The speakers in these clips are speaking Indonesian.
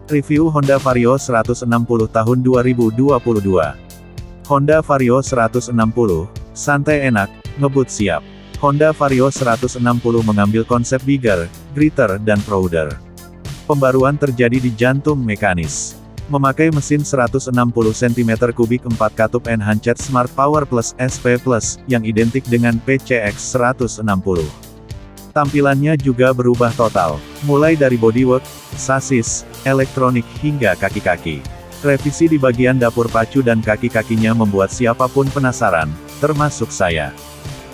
Review Honda Vario 160 tahun 2022. Honda Vario 160, santai enak, ngebut siap. Honda Vario 160 mengambil konsep bigger, greater, dan prouder. Pembaruan terjadi di jantung mekanis. Memakai mesin 160 cm3 4 katup Enhanced Smart Power Plus SP Plus, yang identik dengan PCX 160. Tampilannya juga berubah total, mulai dari bodywork, sasis, elektronik hingga kaki-kaki. Revisi di bagian dapur pacu dan kaki-kakinya membuat siapapun penasaran, termasuk saya.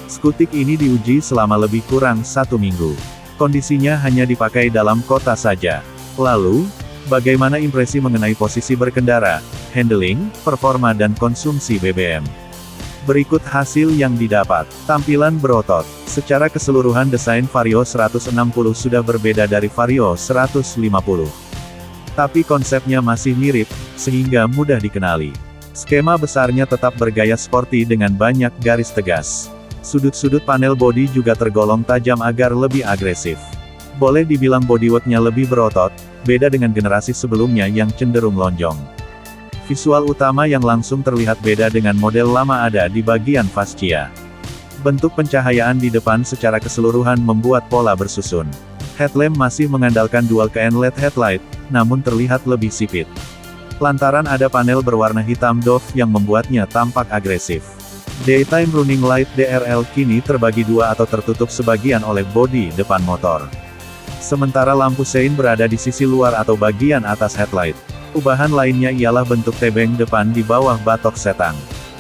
Skutik ini diuji selama lebih kurang 1 minggu. Kondisinya hanya dipakai dalam kota saja. Lalu, bagaimana impresi mengenai posisi berkendara, handling, performa dan konsumsi BBM? Berikut hasil yang didapat. Tampilan berotot. Secara keseluruhan desain Vario 160 sudah berbeda dari Vario 150. Tapi konsepnya masih mirip, sehingga mudah dikenali. Skema besarnya tetap bergaya sporty dengan banyak garis tegas. Sudut-sudut panel bodi juga tergolong tajam agar lebih agresif. Boleh dibilang bodyworknya lebih berotot, beda dengan generasi sebelumnya yang cenderung lonjong. Visual utama yang langsung terlihat beda dengan model lama ada di bagian fascia. Bentuk pencahayaan di depan secara keseluruhan membuat pola bersusun. Headlamp masih mengandalkan dual KN LED headlight, namun terlihat lebih sipit. Lantaran ada panel berwarna hitam doff yang membuatnya tampak agresif. Daytime Running Light DRL kini terbagi dua atau tertutup sebagian oleh bodi depan motor. Sementara lampu sein berada di sisi luar atau bagian atas headlight. Ubahan lainnya ialah bentuk tebeng depan di bawah batok setang.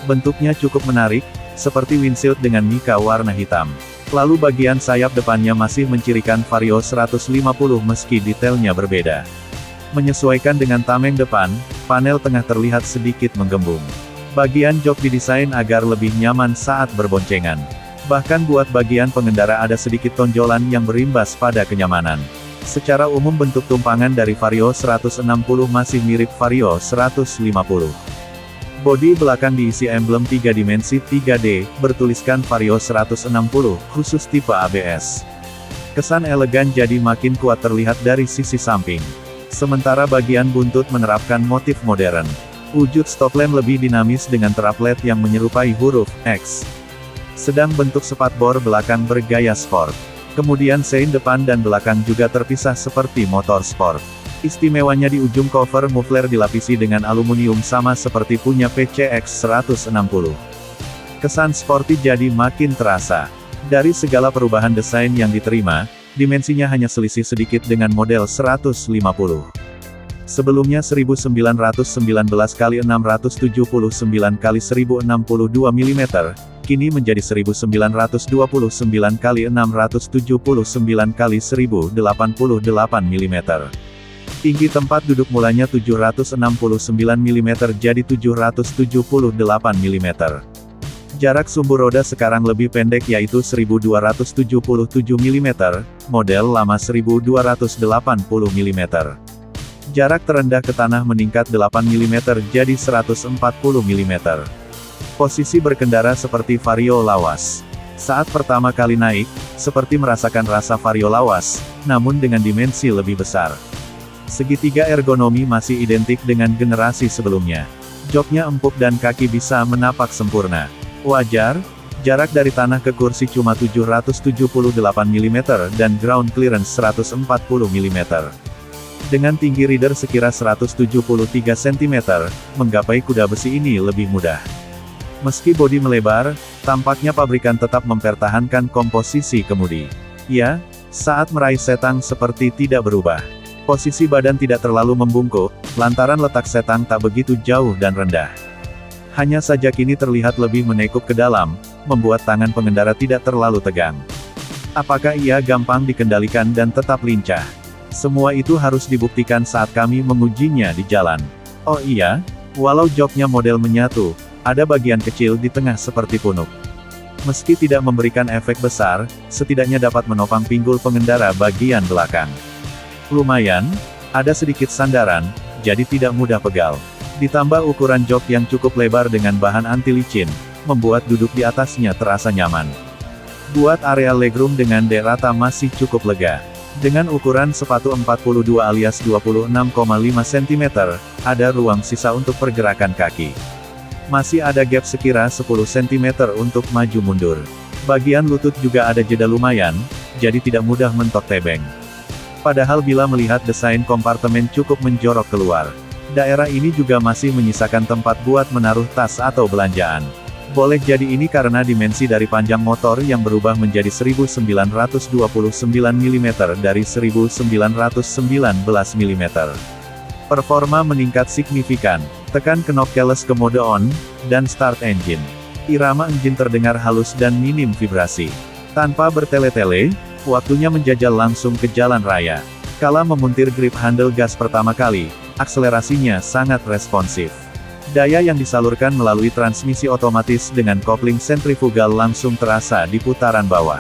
Bentuknya cukup menarik, seperti windshield dengan mika warna hitam. Lalu bagian sayap depannya masih mencirikan Vario 150 meski detailnya berbeda. Menyesuaikan dengan tameng depan, panel tengah terlihat sedikit menggembung. Bagian jok didesain agar lebih nyaman saat berboncengan. Bahkan buat bagian pengendara ada sedikit tonjolan yang berimbas pada kenyamanan. Secara umum bentuk tumpangan dari Vario 160 masih mirip Vario 150. Bodi belakang diisi emblem 3 dimensi 3D, bertuliskan Vario 160, khusus tipe ABS. Kesan elegan jadi makin kuat terlihat dari sisi samping. Sementara bagian buntut menerapkan motif modern. Wujud stop lamp lebih dinamis dengan terap LED yang menyerupai huruf X. Sedang bentuk spakbor belakang bergaya sport. Kemudian sein depan dan belakang juga terpisah seperti motor sport. Istimewanya di ujung cover muffler dilapisi dengan aluminium sama seperti punya PCX 160. Kesan sporty jadi makin terasa. Dari segala perubahan desain yang diterima, dimensinya hanya selisih sedikit dengan model 150. Sebelumnya 1919 x 679 x 1062 mm, kini menjadi 1929 x 679 x 1088 mm. Tinggi tempat duduk mulanya 769 mm jadi 778 mm. Jarak sumbu roda sekarang lebih pendek yaitu 1277 mm, model lama 1280 mm. Jarak terendah ke tanah meningkat 8 mm jadi 140 mm. Posisi berkendara seperti Vario lawas. Saat pertama kali naik, seperti merasakan rasa Vario lawas, namun dengan dimensi lebih besar. Segitiga ergonomi masih identik dengan generasi sebelumnya. Joknya empuk dan kaki bisa menapak sempurna. Wajar, jarak dari tanah ke kursi cuma 778 mm dan ground clearance 140 mm. Dengan tinggi rider sekira 173 cm, menggapai kuda besi ini lebih mudah. Meski bodi melebar, tampaknya pabrikan tetap mempertahankan komposisi kemudi. Ya, saat meraih setang seperti tidak berubah. Posisi badan tidak terlalu membungkuk, lantaran letak setang tak begitu jauh dan rendah. Hanya saja kini terlihat lebih menekuk ke dalam, membuat tangan pengendara tidak terlalu tegang. Apakah ia gampang dikendalikan dan tetap lincah? Semua itu harus dibuktikan saat kami mengujinya di jalan. Oh iya, walau joknya model menyatu, ada bagian kecil di tengah seperti punuk. Meski tidak memberikan efek besar, setidaknya dapat menopang pinggul pengendara bagian belakang. Lumayan, ada sedikit sandaran, jadi tidak mudah pegal. Ditambah ukuran jok yang cukup lebar dengan bahan anti licin, membuat duduk di atasnya terasa nyaman. Buat area legroom dengan dek rata masih cukup lega. Dengan ukuran sepatu 42 alias 26,5 cm, ada ruang sisa untuk pergerakan kaki. Masih ada gap sekira 10 cm untuk maju mundur. Bagian lutut juga ada jeda lumayan, jadi tidak mudah mentok tebeng. Padahal bila melihat desain kompartemen cukup menjorok keluar. Daerah ini juga masih menyisakan tempat buat menaruh tas atau belanjaan. Boleh jadi ini karena dimensi dari panjang motor yang berubah menjadi 1929 mm dari 1919 mm. Performa meningkat signifikan. Tekan knob keyless ke mode on, dan start engine. Irama engine terdengar halus dan minim vibrasi. Tanpa bertele-tele, waktunya menjajal langsung ke jalan raya. Kala memuntir grip handle gas pertama kali, akselerasinya sangat responsif. Daya yang disalurkan melalui transmisi otomatis dengan kopling sentrifugal langsung terasa di putaran bawah.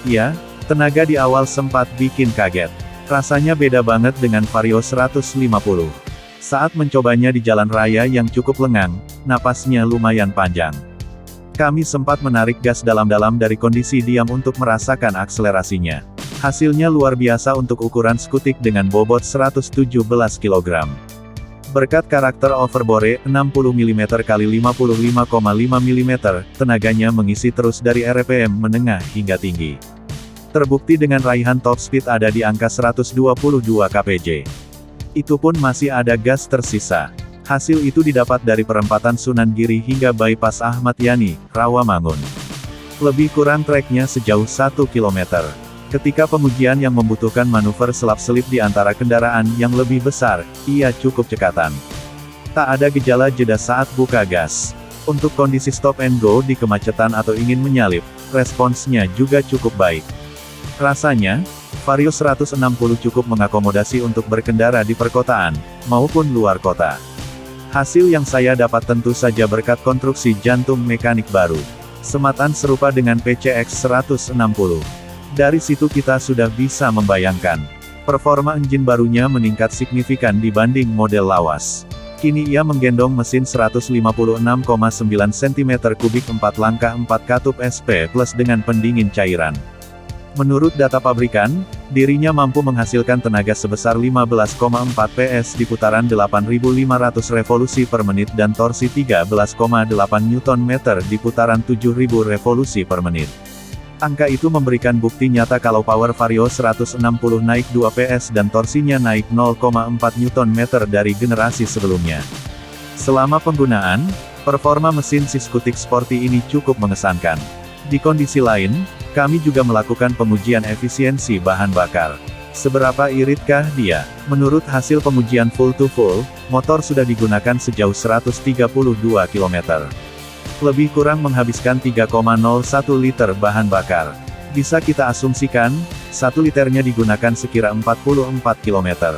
Ya, tenaga di awal sempat bikin kaget. Rasanya beda banget dengan Vario 150. Saat mencobanya di jalan raya yang cukup lengang, napasnya lumayan panjang. Kami sempat menarik gas dalam-dalam dari kondisi diam untuk merasakan akselerasinya. Hasilnya luar biasa untuk ukuran skutik dengan bobot 117 kg. Berkat karakter overbore 60 mm x 55,5 mm, tenaganya mengisi terus dari RPM menengah hingga tinggi. Terbukti dengan raihan top speed ada di angka 122 kpj. Itu pun masih ada gas tersisa. Hasil itu didapat dari perempatan Sunan Giri hingga bypass Ahmad Yani, Rawamangun. Lebih kurang treknya sejauh 1 km. Ketika pengujian yang membutuhkan manuver selap-selip di antara kendaraan yang lebih besar, ia cukup cekatan. Tak ada gejala jeda saat buka gas. Untuk kondisi stop and go di kemacetan atau ingin menyalip, responsnya juga cukup baik. Rasanya, Vario 160 cukup mengakomodasi untuk berkendara di perkotaan, maupun luar kota. Hasil yang saya dapat tentu saja berkat konstruksi jantung mekanik baru. Sematan serupa dengan PCX 160. Dari situ kita sudah bisa membayangkan. Performa engine barunya meningkat signifikan dibanding model lawas. Kini ia menggendong mesin 156,9 cm3 4 langkah 4 katup SP plus dengan pendingin cairan. Menurut data pabrikan, dirinya mampu menghasilkan tenaga sebesar 15,4 PS di putaran 8.500 revolusi per menit dan torsi 13,8 Nm di putaran 7.000 revolusi per menit. Angka itu memberikan bukti nyata kalau power Vario 160 naik 2 PS dan torsinya naik 0,4 Nm dari generasi sebelumnya. Selama penggunaan, performa mesin si skutik sporty ini cukup mengesankan. Di kondisi lain, kami juga melakukan pengujian efisiensi bahan bakar. Seberapa iritkah dia? Menurut hasil pengujian full to full, motor sudah digunakan sejauh 132 km. Lebih kurang menghabiskan 3,01 liter bahan bakar. Bisa kita asumsikan, 1 liternya digunakan sekira 44 km.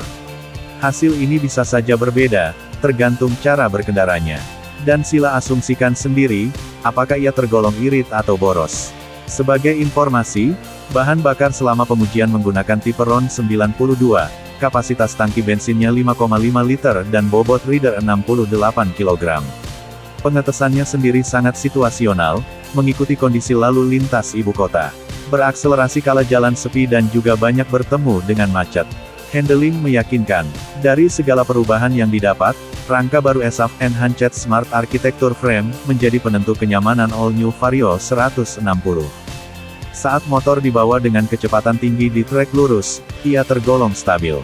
Hasil ini bisa saja berbeda, tergantung cara berkendaranya. Dan sila asumsikan sendiri, apakah ia tergolong irit atau boros. Sebagai informasi, bahan bakar selama pengujian menggunakan tipe RON 92, kapasitas tangki bensinnya 5,5 liter dan bobot rider 68 kg. Pengetesannya sendiri sangat situasional, mengikuti kondisi lalu lintas ibu kota. Berakselerasi kala jalan sepi dan juga banyak bertemu dengan macet. Handling meyakinkan. Dari segala perubahan yang didapat, rangka baru SAF Enhanced Smart Architecture Frame menjadi penentu kenyamanan all new Vario 160. Saat motor dibawa dengan kecepatan tinggi di trek lurus, ia tergolong stabil.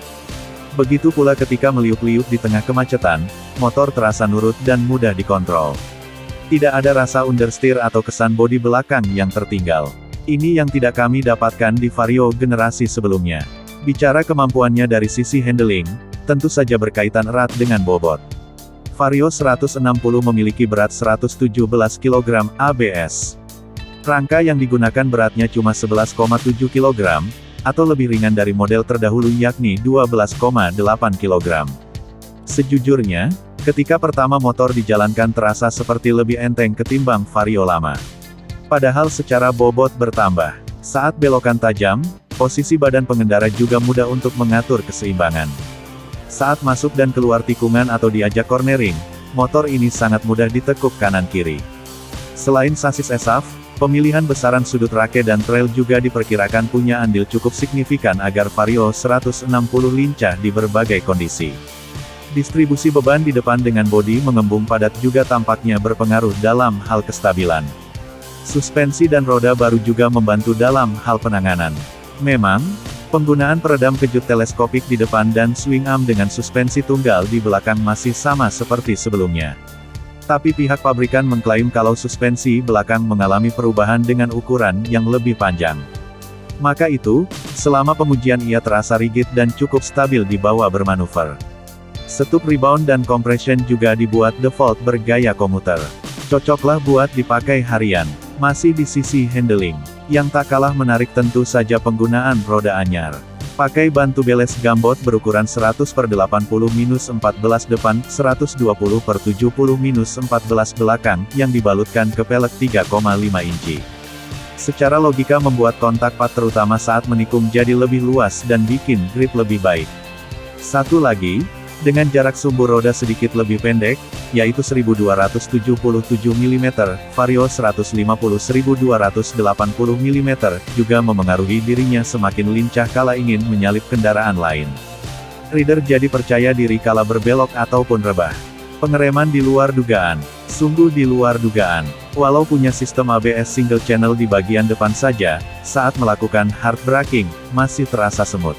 Begitu pula ketika meliuk-liuk di tengah kemacetan, motor terasa nurut dan mudah dikontrol. Tidak ada rasa understeer atau kesan bodi belakang yang tertinggal. Ini yang tidak kami dapatkan di Vario generasi sebelumnya. Bicara kemampuannya dari sisi handling, tentu saja berkaitan erat dengan bobot. Vario 160 memiliki berat 117 kg ABS. Rangka yang digunakan beratnya cuma 11,7 kg, atau lebih ringan dari model terdahulu yakni 12,8 kg. Sejujurnya, ketika pertama motor dijalankan terasa seperti lebih enteng ketimbang Vario lama. Padahal secara bobot bertambah. Saat belokan tajam, posisi badan pengendara juga mudah untuk mengatur keseimbangan. Saat masuk dan keluar tikungan atau diajak cornering, motor ini sangat mudah ditekuk kanan-kiri. Selain sasis SAF, Pemilihan besaran sudut rake dan trail juga diperkirakan punya andil cukup signifikan agar Vario 160 lincah di berbagai kondisi. Distribusi beban di depan dengan bodi mengembung padat juga tampaknya berpengaruh dalam hal kestabilan. Suspensi dan roda baru juga membantu dalam hal penanganan. Memang, penggunaan peredam kejut teleskopik di depan dan swing arm dengan suspensi tunggal di belakang masih sama seperti sebelumnya. Tapi pihak pabrikan mengklaim kalau suspensi belakang mengalami perubahan dengan ukuran yang lebih panjang. Maka itu, selama pengujian ia terasa rigid dan cukup stabil di bawah bermanuver. Setup rebound dan compression juga dibuat default bergaya komuter. Cocoklah buat dipakai harian. Masih di sisi handling, yang tak kalah menarik tentu saja penggunaan roda anyar. Pakai ban tubeless gambot berukuran 100/80-14 depan, 120/70-14 belakang, yang dibalutkan ke pelek 3,5 inci. Secara logika membuat kontak pad terutama saat menikung jadi lebih luas dan bikin grip lebih baik. Satu lagi, dengan jarak sumbu roda sedikit lebih pendek, yaitu 1277 mm, Vario 150-1280 mm, juga memengaruhi dirinya semakin lincah kala ingin menyalip kendaraan lain. Rider jadi percaya diri kala berbelok ataupun rebah. Pengereman di luar dugaan. Sungguh di luar dugaan. Walau punya sistem ABS single channel di bagian depan saja, saat melakukan hard braking, masih terasa semut.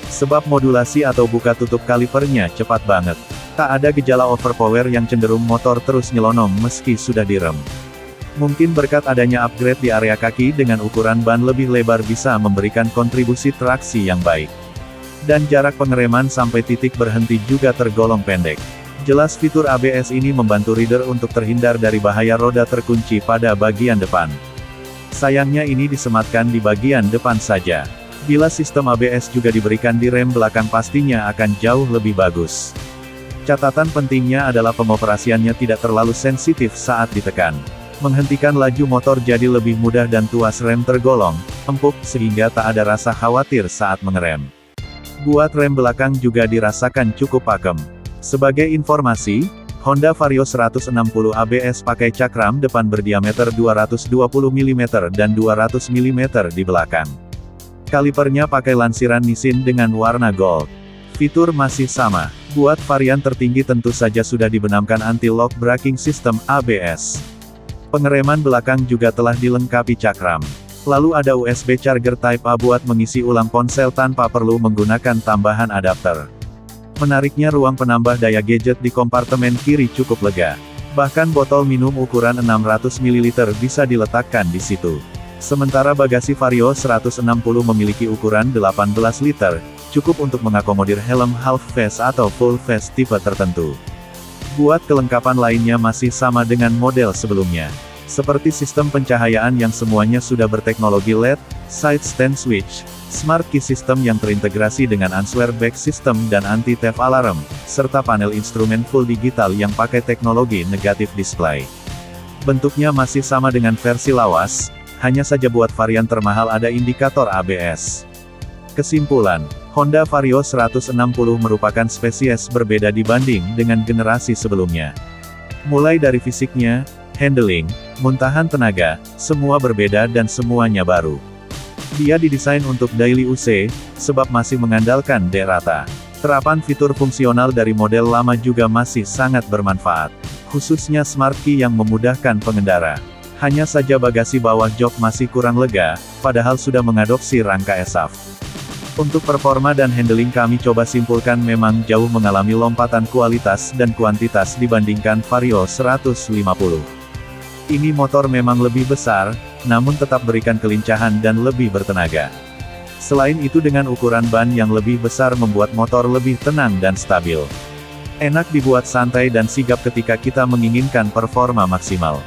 Sebab modulasi atau buka tutup kalipernya cepat banget. Tak ada gejala overpower yang cenderung motor terus nyelonong meski sudah direm. Mungkin berkat adanya upgrade di area kaki dengan ukuran ban lebih lebar bisa memberikan kontribusi traksi yang baik. Dan jarak pengereman sampai titik berhenti juga tergolong pendek. Jelas fitur ABS ini membantu rider untuk terhindar dari bahaya roda terkunci pada bagian depan. Sayangnya ini disematkan di bagian depan saja. Bila sistem ABS juga diberikan di rem belakang pastinya akan jauh lebih bagus. Catatan pentingnya adalah pengoperasiannya tidak terlalu sensitif saat ditekan. Menghentikan laju motor jadi lebih mudah dan tuas rem tergolong empuk, sehingga tak ada rasa khawatir saat mengerem. Buat rem belakang juga dirasakan cukup pakem. Sebagai informasi, Honda Vario 160 ABS pakai cakram depan berdiameter 220 mm dan 200 mm di belakang. Kalipernya pakai lansiran Nissin dengan warna gold. Fitur masih sama. Buat varian tertinggi tentu saja sudah dibenamkan anti-lock braking system ABS. Pengereman belakang juga telah dilengkapi cakram. Lalu ada USB charger Type A buat mengisi ulang ponsel tanpa perlu menggunakan tambahan adapter. Menariknya ruang penambah daya gadget di kompartemen kiri cukup lega. Bahkan botol minum ukuran 600 ml bisa diletakkan di situ. Sementara bagasi Vario 160 memiliki ukuran 18 liter, cukup untuk mengakomodir helm half face atau full face tipe tertentu. Buat kelengkapan lainnya masih sama dengan model sebelumnya. Seperti sistem pencahayaan yang semuanya sudah berteknologi LED, side stand switch, smart key system yang terintegrasi dengan answer back system dan anti-theft alarm, serta panel instrumen full digital yang pakai teknologi negatif display. Bentuknya masih sama dengan versi lawas, hanya saja buat varian termahal ada indikator ABS. Kesimpulan, Honda Vario 160 merupakan spesies berbeda dibanding dengan generasi sebelumnya. Mulai dari fisiknya, handling, muntahan tenaga, semua berbeda dan semuanya baru. Dia didesain untuk daily use, sebab masih mengandalkan D-Rata. Terapan fitur fungsional dari model lama juga masih sangat bermanfaat. Khususnya Smart Key yang memudahkan pengendara. Hanya saja bagasi bawah jok masih kurang lega, padahal sudah mengadopsi rangka ESAF. Untuk performa dan handling kami coba simpulkan memang jauh mengalami lompatan kualitas dan kuantitas dibandingkan Vario 150. Ini motor memang lebih besar, namun tetap berikan kelincahan dan lebih bertenaga. Selain itu dengan ukuran ban yang lebih besar membuat motor lebih tenang dan stabil. Enak dibuat santai dan sigap ketika kita menginginkan performa maksimal.